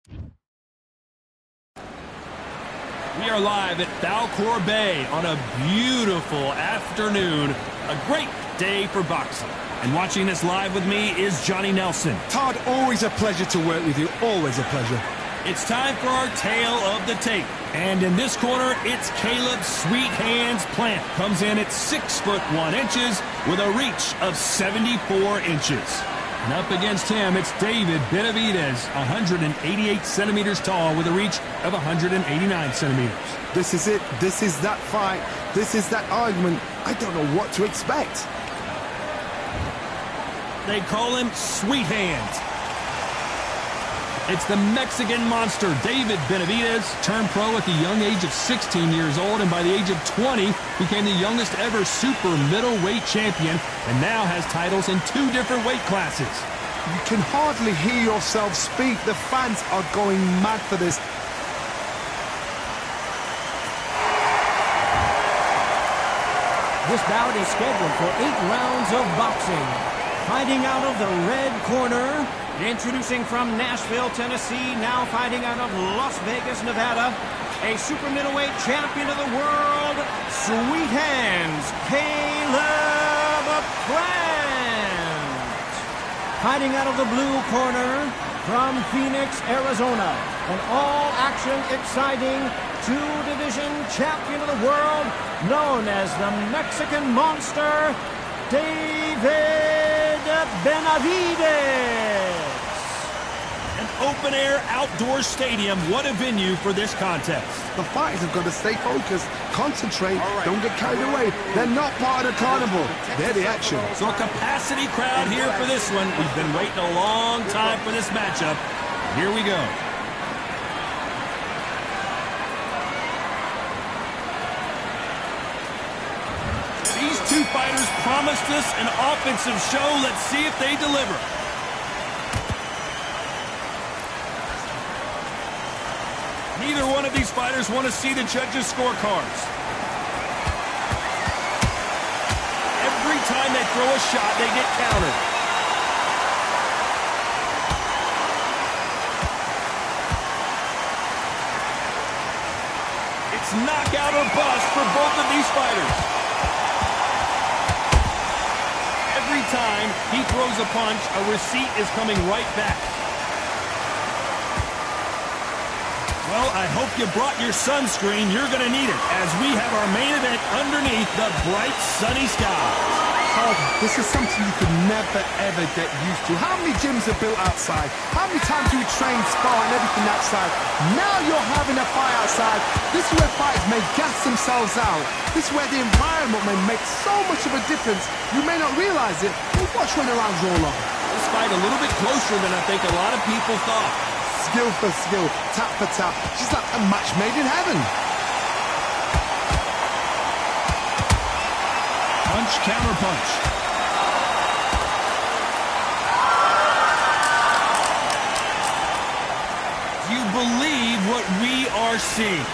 We are live at Falcor Bay on a beautiful afternoon. A great day for boxing. And watching this live with me is Johnny Nelson. Todd, always a pleasure to work with you. Always a pleasure. It's time for our tale of the tape. And in this corner, it's Caleb Sweet Hands Plant. Comes in at 6 foot 1 inches with a reach of 74 inches. And up against him, it's David Benavidez, 188 centimeters tall with a reach of 189 centimeters. This is it. This is that fight. This is that argument. I don't know what to expect. They call him Sweet Hands. It's the Mexican monster, David Benavidez, turned pro at the young age of 16 years old, and by the age of 20, became the youngest ever super middleweight champion, and now has titles in 2 different weight classes. You can hardly hear yourself speak. The fans are going mad for this. This bout is scheduled for 8 rounds of boxing. Fighting out of the red corner, introducing from Nashville, Tennessee, now fighting out of Las Vegas, Nevada, a super middleweight champion of the world, Sweet Hands, Caleb Plant. Fighting out of the blue corner, from Phoenix, Arizona, an all-action, exciting 2-division champion of the world, known as the Mexican Monster, David Benavidez. An open-air outdoor stadium. What a venue for this contest. The fighters have got to stay focused, concentrate, don't get carried away. They're not part of the carnival. They're the action. So a capacity crowd here for this one. We've been waiting a long time for this matchup. Here we go. These 2 fighters promised us an offensive show. Let's see if they deliver. Neither one of these fighters want to see the judges' scorecards. Every time they throw a shot, they get countered. It's knockout or bust for both of these fighters. Every time he throws a punch, a receipt is coming right back. Well, I hope you brought your sunscreen. You're going to need it as we have our main event underneath the bright, sunny skies. Oh, this is something you could never, ever get used to. How many gyms are built outside? How many times do we train, spar, and everything outside? Now you're having a fight outside. This is where fighters may gas themselves out. This is where the environment may make so much of a difference. You may not realize it, but watch when the rounds roll on. This fight a little bit closer than I think a lot of people thought. Skill for skill, tap for tap. Just like a match made in heaven. Punch, counter punch. Do you believe what we are seeing?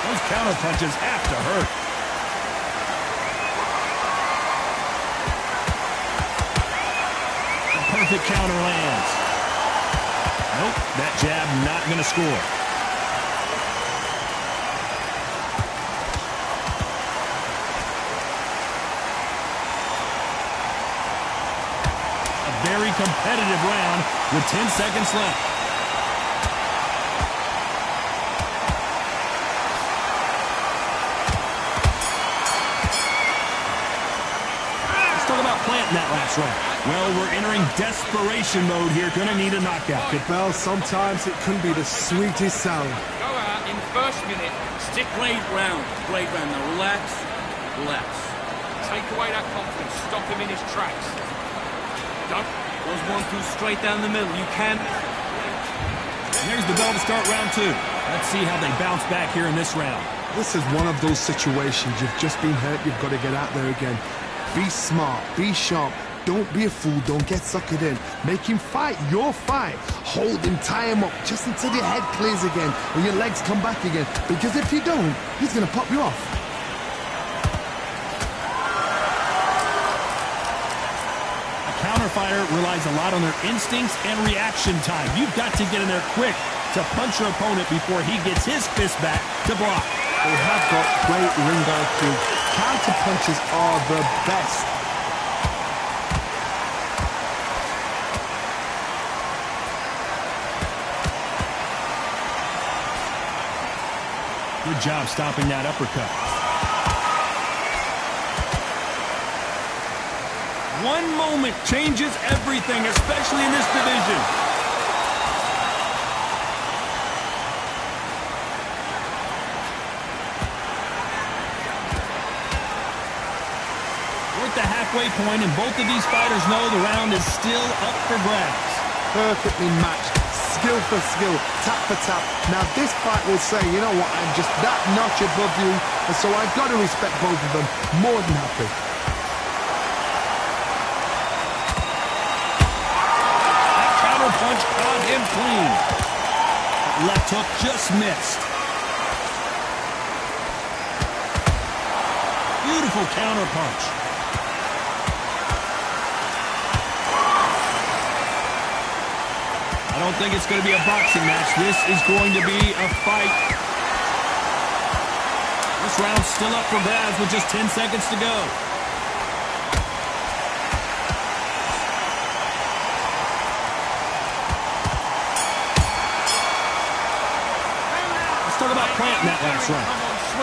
Those counter punches have to hurt. The perfect counter lands. Nope, that jab not going to score. A very competitive round with 10 seconds left. Let's talk about Plant in that last round. Well, we're entering desperation mode here. Gonna need a knockout. Well, sometimes it can be the sweetest sound. Go out in first minute. Stick blade round. Blade round. Now relax. Relax. Take away that confidence. Stop him in his tracks. Don't. Goes 1-2 straight down the middle. You can. And there's the bell to start round 2. Let's see how they bounce back here in this round. This is one of those situations. You've just been hurt. You've got to get out there again. Be smart. Be sharp. Don't be a fool. Don't get suckered in. Make him fight your fight. Hold him, tie him up, just until your head clears again and your legs come back again. Because if you don't, he's going to pop you off. A counter fighter relies a lot on their instincts and reaction time. You've got to get in there quick to punch your opponent before he gets his fist back to block. They have got great ring IQ. Counter punches are the best. Good job stopping that uppercut. One moment changes everything, especially in this division. We're at the halfway point, and both of these fighters know the round is still up for grabs. Perfectly matched. Skill for skill, tap for tap. Now this fight will say, you know what, I'm just that notch above you, and so I've got to respect both of them. More than happy. That counter punch caught him clean. That left hook just missed. Beautiful counter punch. I don't think it's going to be a boxing match. This is going to be a fight. This round's still up for grabs with just 10 seconds to go. Let's talk about planting that last round.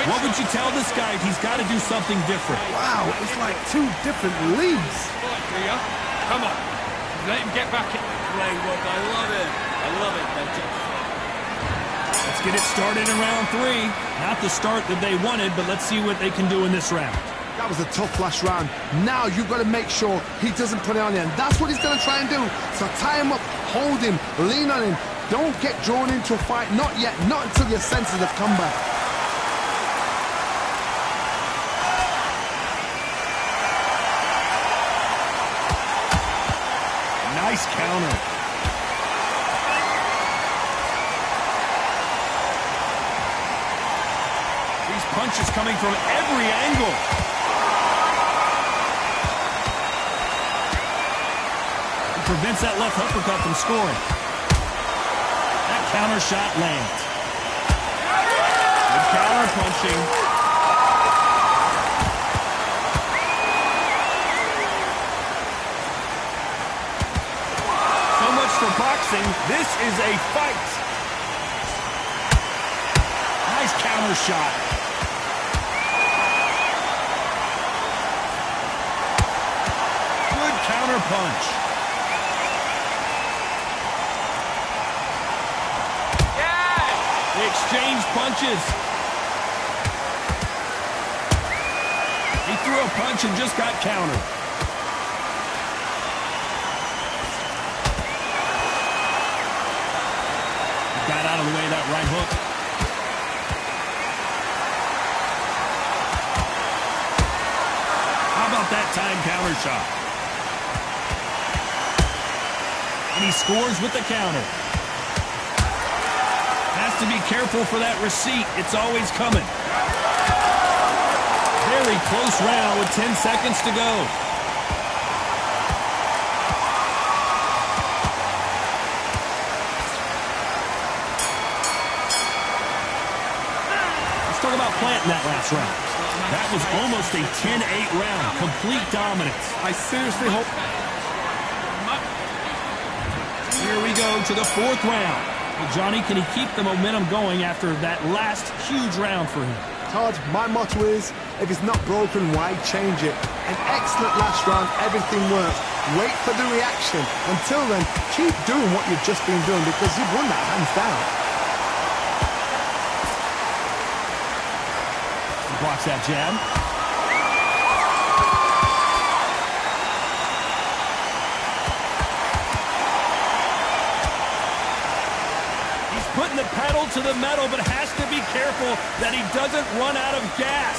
What would you tell this guy if he's got to do something different? Wow, it's like two different leagues. Come on. Let him get back in. Great work. I love it. I love it. Let's get it started in round 3. Not the start that they wanted, but let's see what they can do in this round. That was a tough last round. Now you've got to make sure he doesn't put it on you, and that's what he's going to try and do. So tie him up, hold him, lean on him. Don't get drawn into a fight. Not yet. Not until your senses have come back. Nice counter. These punches coming from every angle. He prevents that left uppercut from scoring. That counter shot lands. Good counter punching. For boxing, this is a fight. Nice counter shot. Good counter punch. Yeah! They exchange punches. He threw a punch and just got countered. Got out of the way of that right hook. How about that time counter shot? And he scores with the counter. Has to be careful for that receipt. It's always coming. Very close round with 10 seconds to go. Talk about planting that last round. That was almost a 10-8 round. Complete dominance. I seriously hope... Here we go to the 4th round. Well, Johnny, can he keep the momentum going after that last huge round for him? Todd, my motto is, if it's not broken, why change it? An excellent last round, everything works. Wait for the reaction. Until then, keep doing what you've just been doing because you've won that hands down. Blocks that jab. He's putting the pedal to the metal, but has to be careful that he doesn't run out of gas.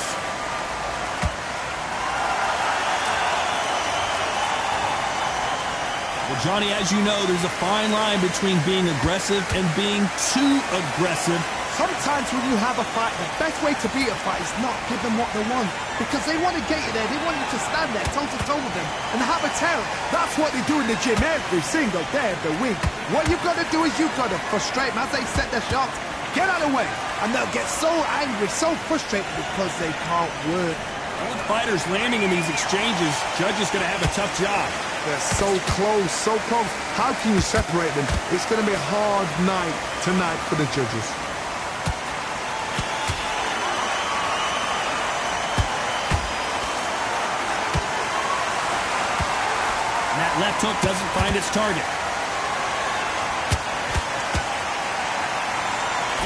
Well, Johnny, as you know, there's a fine line between being aggressive and being too aggressive. Sometimes when you have a fight, the best way to beat a fight is not give them what they want. Because they want to get you there. They want you to stand there toe-to-toe with them and have a tell. That's what they do in the gym every single day of the week. What you've got to do is you've got to frustrate them as they set their shots. Get out of the way. And they'll get so angry, so frustrated because they can't work. And with fighters landing in these exchanges, Judge is going to have a tough job. They're so close, so close. How can you separate them? It's going to be a hard night tonight for the judges. Left hook doesn't find its target.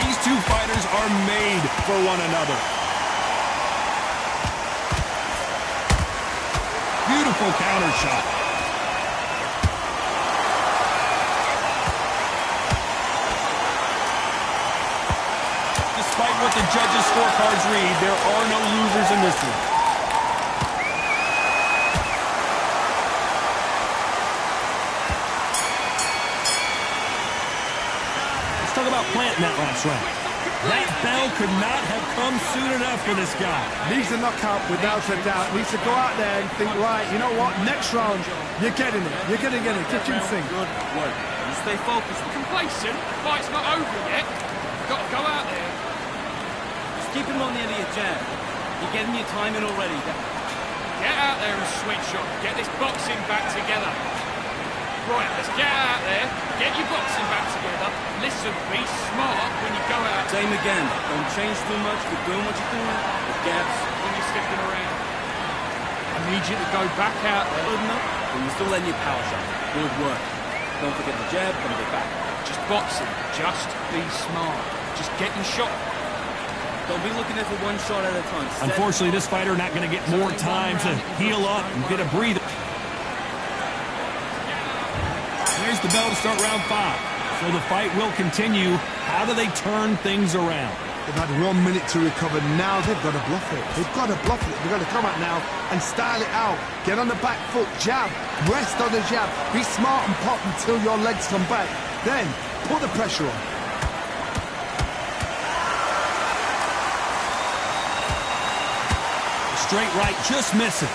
These two fighters are made for one another. Beautiful counter shot. Despite what the judges' scorecards read, there are no losers in this one. Talk about planting that last round. That bell could not have come soon enough for this guy. Needs a knockout without a doubt. Needs to go out there and think, right, you know what, next round, you're getting it. You're going to get it. Kitchen sink. Good work. You stay focused. Complacent. The fight's not over yet. You've got to go out there. Just keep him on the end of your jab. You're getting your timing already. Get out there and switch on. Get this boxing back together. Right, let's get out there, get your boxing back together. Listen, be smart when you go out. Same again. Don't change too much. Keep doing what you're doing. The gaps. When you're stepping around. I need you to go back out there. Good enough. But you're still letting your power shot. Good work. Don't forget the jab, then get back. Just boxing. Just be smart. Just get your shot. Don't be looking at it for one shot at a time. Unfortunately, this fighter not going to get more time to heal up and get a breather. There's the bell to start round 5. So the fight will continue. How do they turn things around? They've had 1 minute to recover. Now they've got to bluff it. They've got to bluff it. They've got to come out now and style it out. Get on the back foot, jab, rest on the jab. Be smart and pop until your legs come back. Then put the pressure on. Straight right just misses.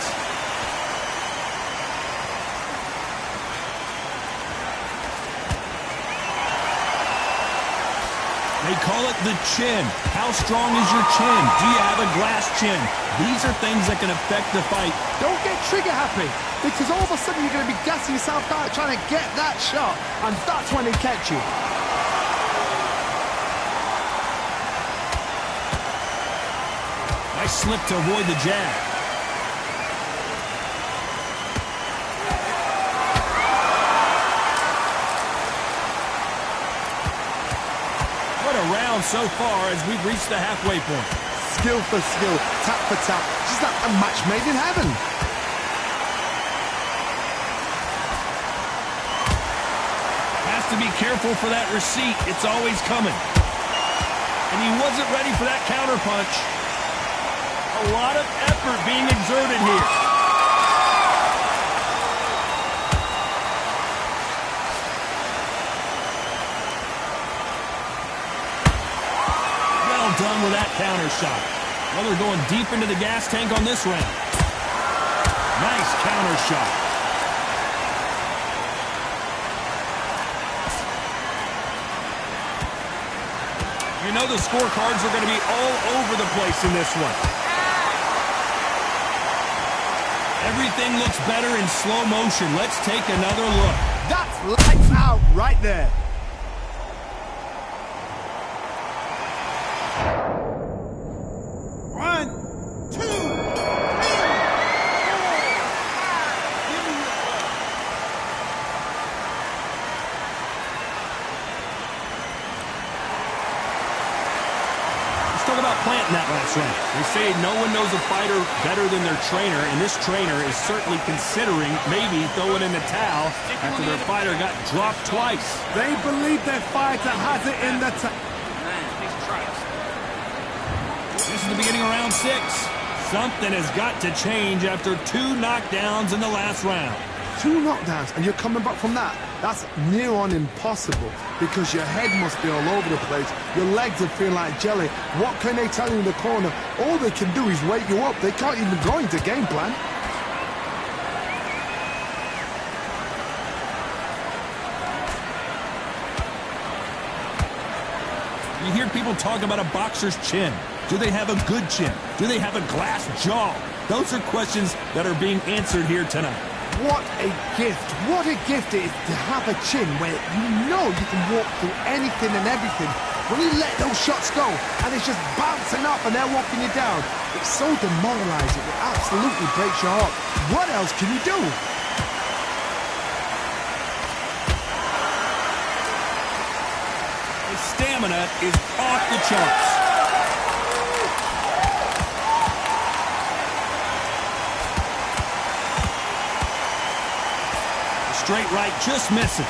They call it the chin. How strong is your chin? Do you have a glass chin? These are things that can affect the fight. Don't get trigger happy, because all of a sudden you're going to be gassing yourself out trying to get that shot, and that's when they catch you. Nice slip to avoid the jab. Round so far as we've reached the halfway point. Skill for skill, tap for tap, just like a match made in heaven. Has to be careful for that receipt. It's always coming. And he wasn't ready for that counter punch. A lot of effort being exerted here. Done with that counter shot. Well, they're going deep into the gas tank on this round. Nice counter shot. You know the scorecards are going to be all over the place in this one. Everything looks better in slow motion. Let's take another look. That's lights out right there. Talk about planting that last round. They say no one knows a fighter better than their trainer, and this trainer is certainly considering maybe throwing in the towel after their fighter got dropped twice. They believe their fighter has it in the This is the beginning of round 6. Something has got to change after 2 knockdowns in the last round. 2 knockdowns, and you're coming back from that. That's near on impossible because your head must be all over the place. Your legs are feeling like jelly. What can they tell you in the corner? All they can do is wake you up. They can't even go into game plan. You hear people talk about a boxer's chin. Do they have a good chin? Do they have a glass jaw? Those are questions that are being answered here tonight. What a gift. What a gift it is to have a chin where you know you can walk through anything and everything. When you let those shots go and it's just bouncing up and they're walking you down, it's so demoralizing. It absolutely breaks your heart. What else can you do? His stamina is off the charts. Straight right just misses.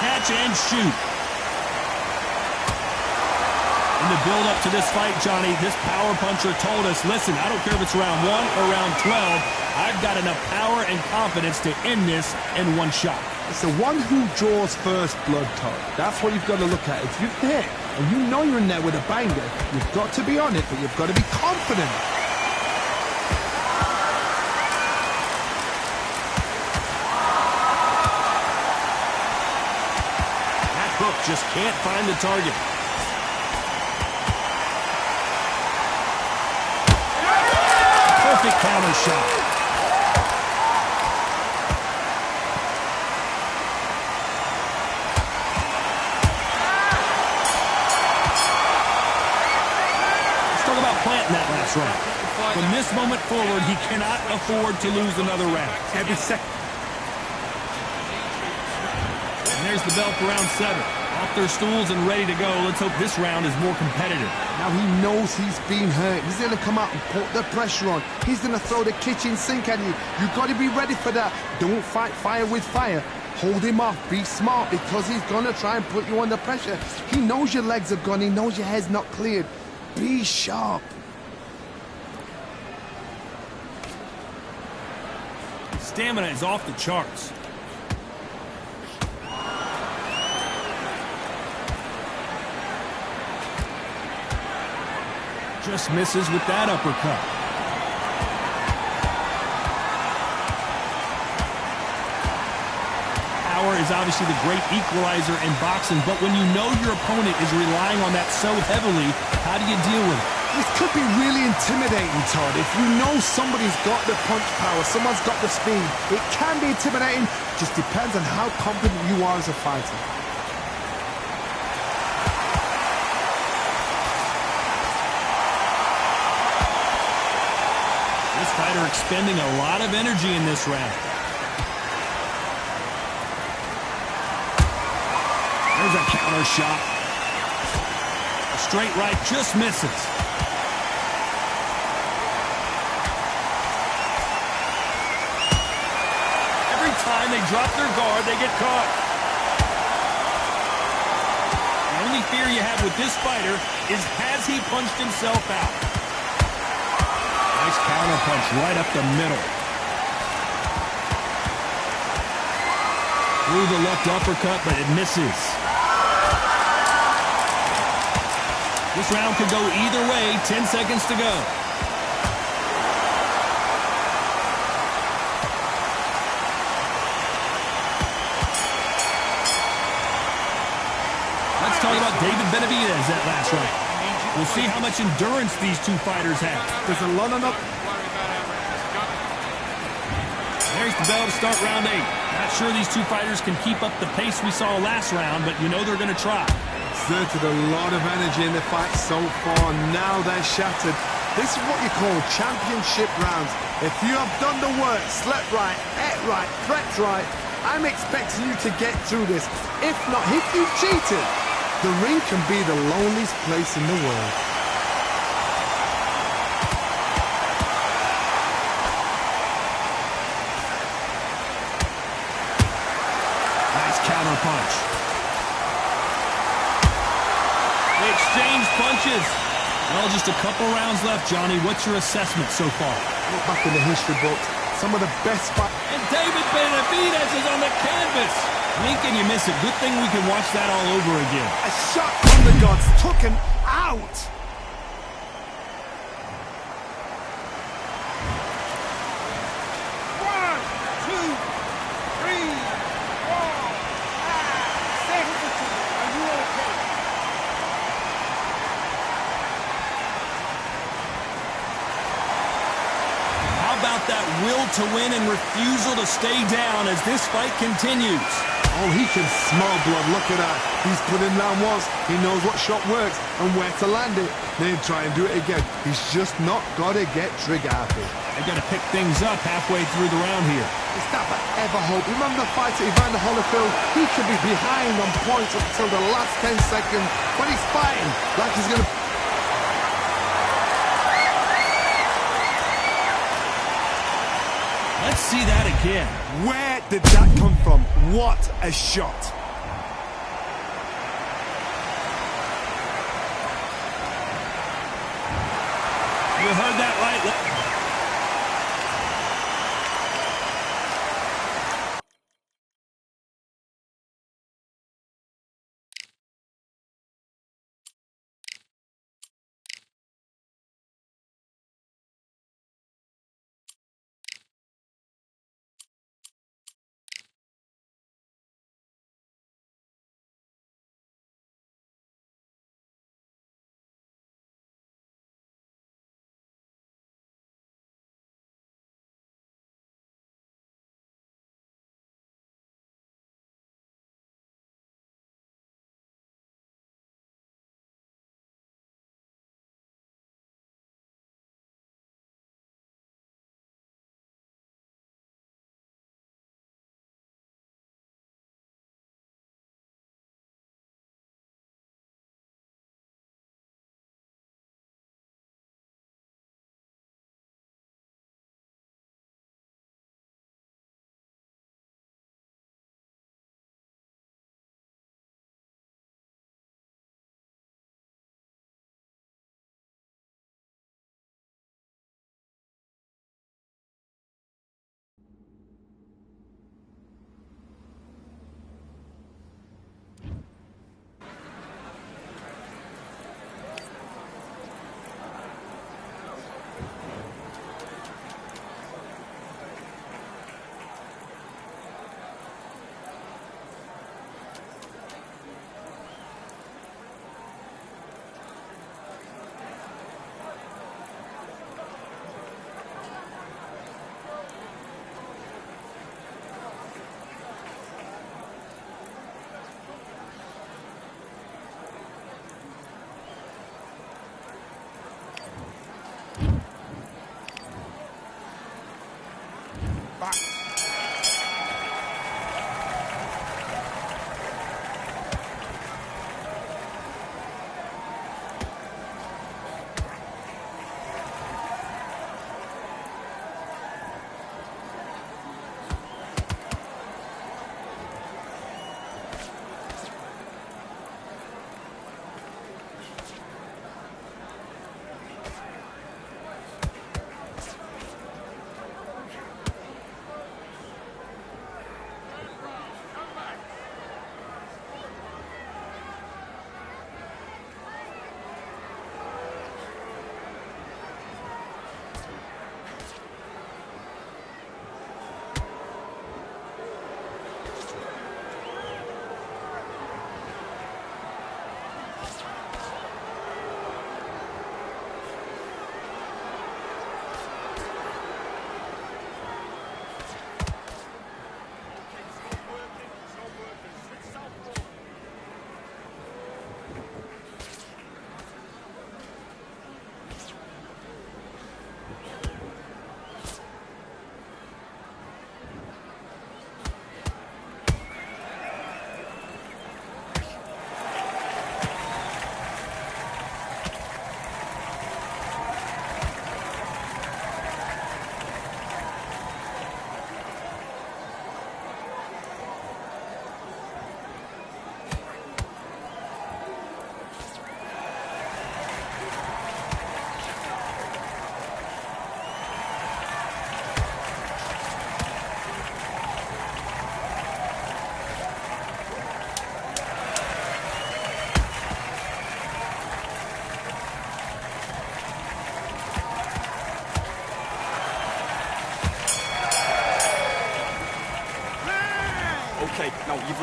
Catch and shoot. In the build-up to this fight, Johnny, this power puncher told us, listen, I don't care if it's round 1 or round 12, I've got enough power and confidence to end this in one shot. It's the one who draws first blood, Todd. That's what you've got to look at. If you've hit and you know you're in there with a banger, you've got to be on it, but you've got to be confident. Just can't find the target. Perfect counter shot. Let's talk about planting that last round. From this moment forward, he cannot afford to lose another round. Every second. And there's the bell for round 7. Off their stools and ready to go. Let's hope this round is more competitive. Now he knows he's been hurt. He's going to come out and put the pressure on. He's going to throw the kitchen sink at you. You've got to be ready for that. Don't fight fire with fire. Hold him off. Be smart because he's going to try and put you under pressure. He knows your legs are gone. He knows your head's not cleared. Be sharp. Stamina is off the charts. Just misses with that uppercut. Power is obviously the great equalizer in boxing, but when you know your opponent is relying on that so heavily, how do you deal with it? This could be really intimidating, Todd. If you know somebody's got the punch power, someone's got the speed, it can be intimidating. Just depends on how confident you are as a fighter. This fighter expending a lot of energy in this round. There's a counter shot. A straight right just misses. Every time they drop their guard, they get caught. The only fear you have with this fighter is, has he punched himself out? Nice counter punch right up the middle. Through the left uppercut, but it misses. This round could go either way. 10 seconds to go. Let's talk about David Benavidez that last round. We'll see how much endurance these two fighters have. There's a lot of... There's the bell to start round 8. Not sure these two fighters can keep up the pace we saw last round, but you know they're going to try. Exerted a lot of energy in the fight so far. Now they're shattered. This is what you call championship rounds. If you have done the work, slept right, ate right, prepped right, I'm expecting you to get through this. If not, if you've cheated, the ring can be the loneliest place in the world. Nice counter punch. They exchange punches. Well, just a couple rounds left, Johnny. What's your assessment so far? Look back in the history books. Some of the best fights. And David Benavidez is on the canvas. Lincoln, you miss it. Good thing we can watch that all over again. A shot from the gods took him out. One, two, three, four, five, 6. Are you okay? How about that will to win and refusal to stay down as this fight continues? Oh, he can smell blood. Look at that. He's put him down once. He knows what shot works and where to land it. Then try and do it again. He's just not got to get trigger happy. They got to pick things up halfway through the round here. Is that ever hope? Remember the fight at Evander Holyfield? He could be behind on points up until the last 10 seconds, but he's fighting like he's going to... Let's see that again. Where did that come from? What a shot. You heard that right.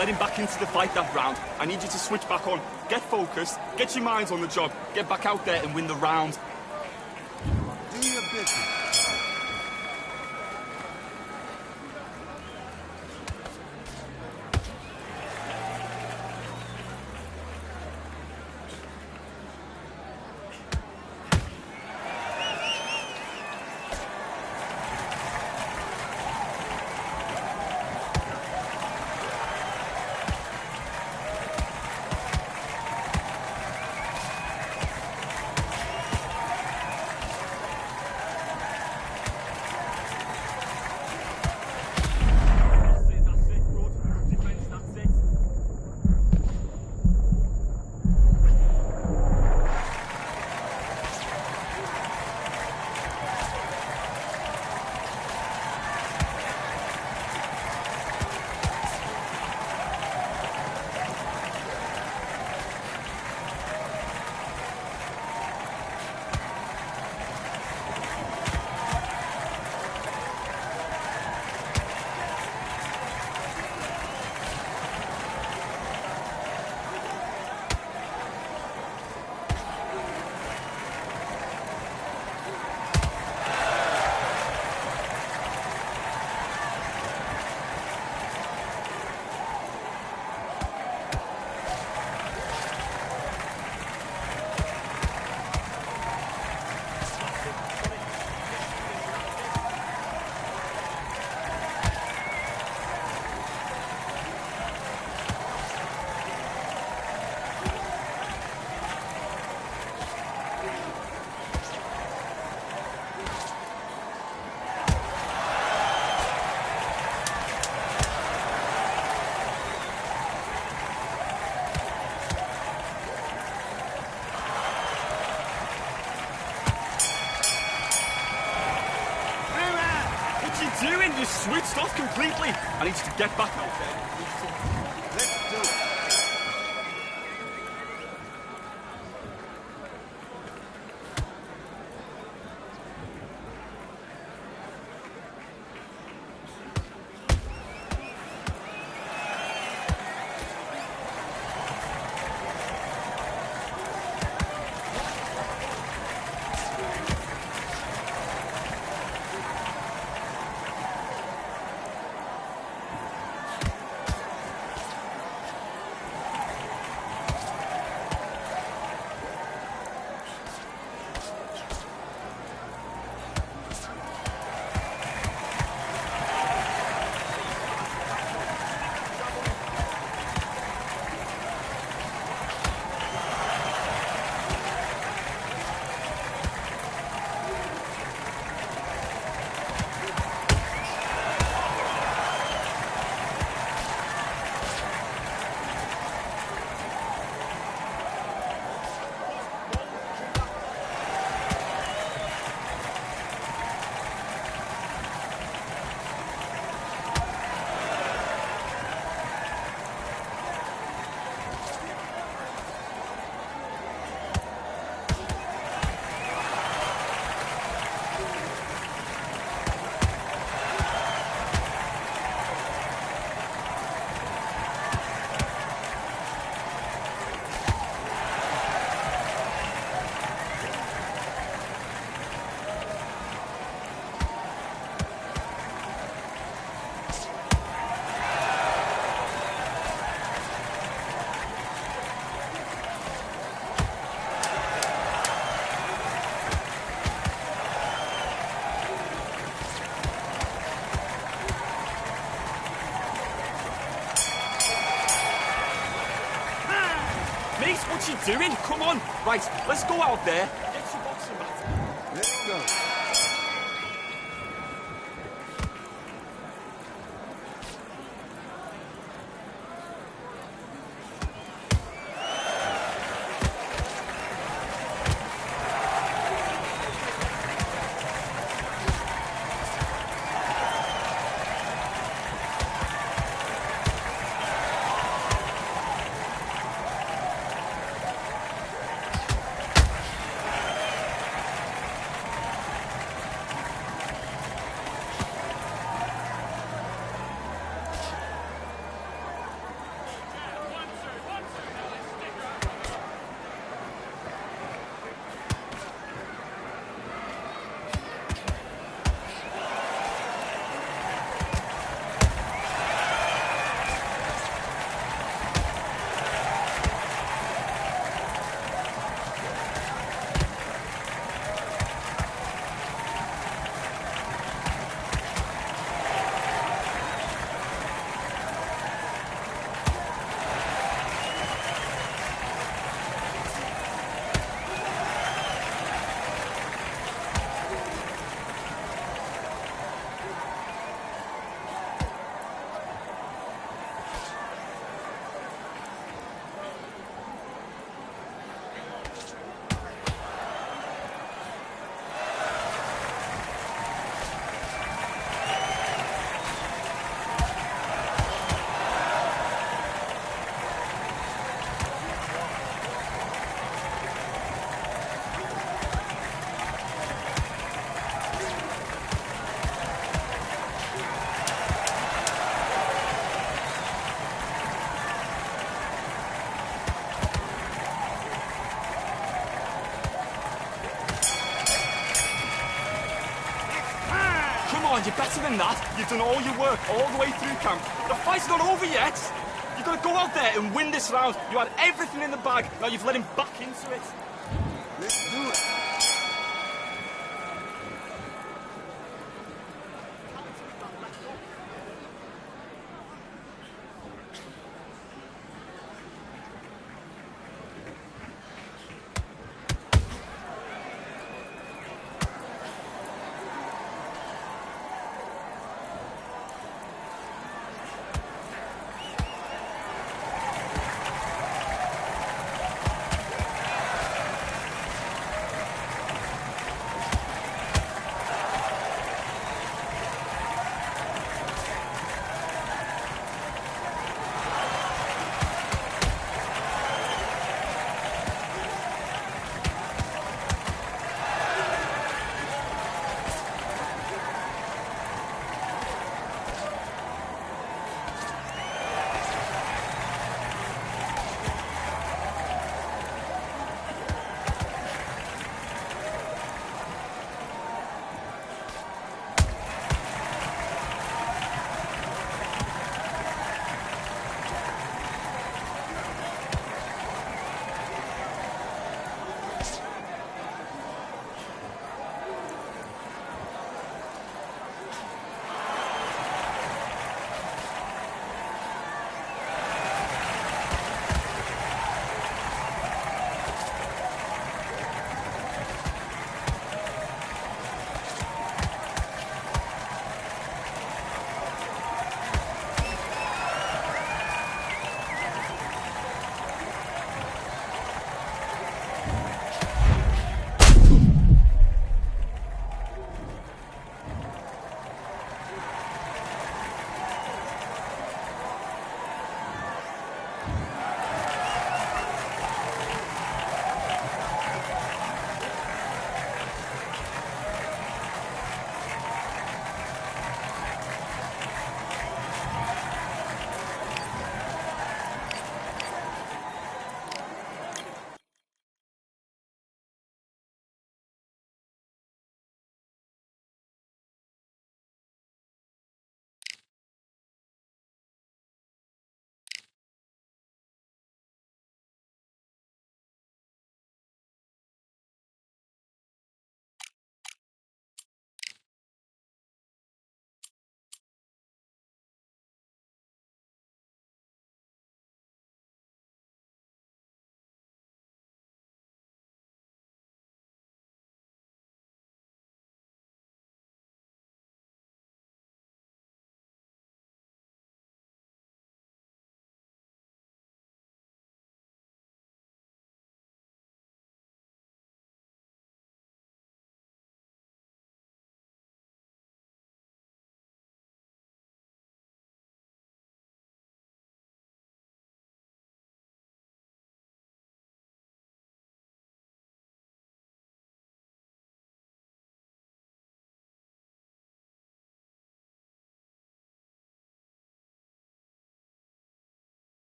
led him back into the fight that round. I need you to switch back on. Get focused, get your minds on the job, get back out there and win the round. Do your business. You switched off completely. I need you to get back out there. Let's do it. What you doing? Come on. Right, let's go out there. Get your boxing mat. Let's go. on, you're better than that. You've done all your work all the way through camp. The fight's not over yet. You've got to go out there and win this round. You had everything in the bag, now you've let him back into it. Let's do it.